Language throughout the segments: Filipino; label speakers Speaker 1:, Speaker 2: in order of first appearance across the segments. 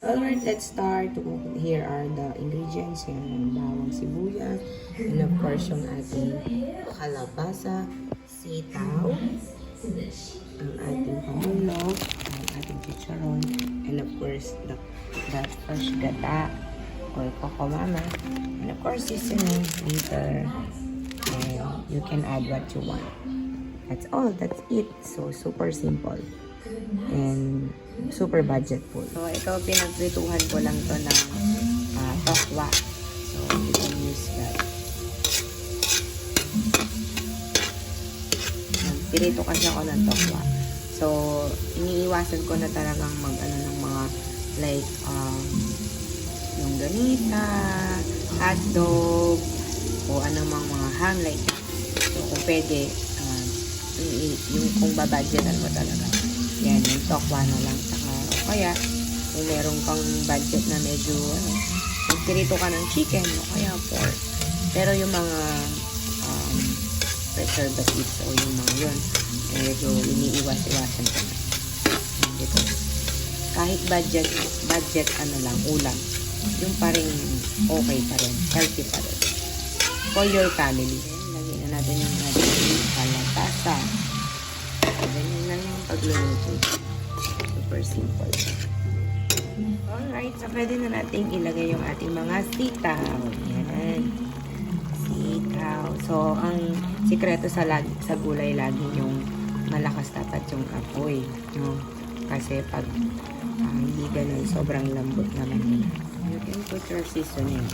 Speaker 1: Alright, let's start. Here are the ingredients. Yan ang bawang sibuyas. And of course, yung ating kalabasa, sitaw, ang ating pamulog, ang ating chicharon, and of course, the fresh gata or kokomama. And of course, seasoning later. And you can add what you want. That's all. That's it. So, super simple. And super budgetful. So, ito, pinagprituhan ko lang to ng tokwa. So, you can use that. Pirito kasi ako ng tokwa. So, iniiwasan ko na talagang mag-ano ng mga like, longganita, hotdog, o anumang mga ham like that. So, kung pwede, yung kung babudgetan mo talaga. Yan, yung tokwa na lang. Saka, kaya, kung meron kang budget na medyo, magpirito ka ng chicken, o kaya pork. Pero yung mga preservatives o yung mga yun, medyo iniiwas-iwasan ka na. Dito. Kahit budget ano lang, ulam, yung pa rin okay pa rin, healthy pa rin. For your family. Lagyan na natin yung ating kalabasa. Ganyan lang yung pagluluto. Super simple. Alright, so pwede na natin ilagay yung ating mga sitaw. Yan. Sitaw. So, ang sikreto sa gulay lagi yung malakas dapat yung apoy. No? Kasi pag hindi ganun, sobrang lambot naman yun. You can put your seasoning.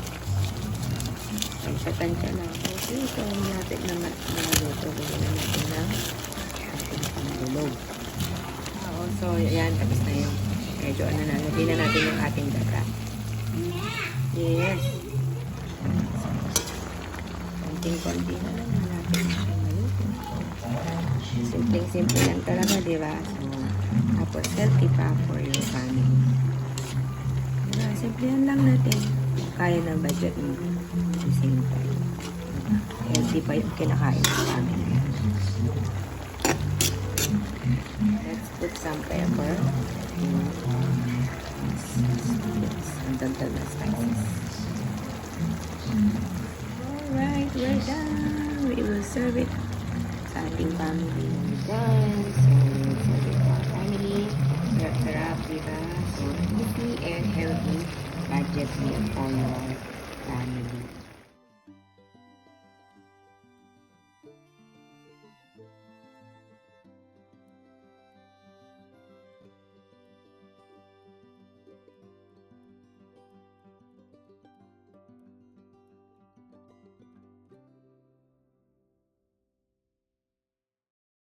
Speaker 1: Tansya lang. Okay, so natin na maluto. Gawin na natin ng ating pangulog. So, yan. Tapos na yung medyo ano na. Lagyan na natin yung ating gata. Yes. Konting-konti na lang natin maluto. Simpleng-simple lang talaga, di ba? So, tapos healthy pa for your family. Diba? Simple lang natin. Kaya ng budget mo. Same time. Healthy pa yung kinakain ng family. Let's put some pepper. Ang dagdag na spices. Alright, we're done. We will serve it sa ating family. Guys, so we'll serve it to our family. Sarap, diba? So, easy and healthy budget meal for your family.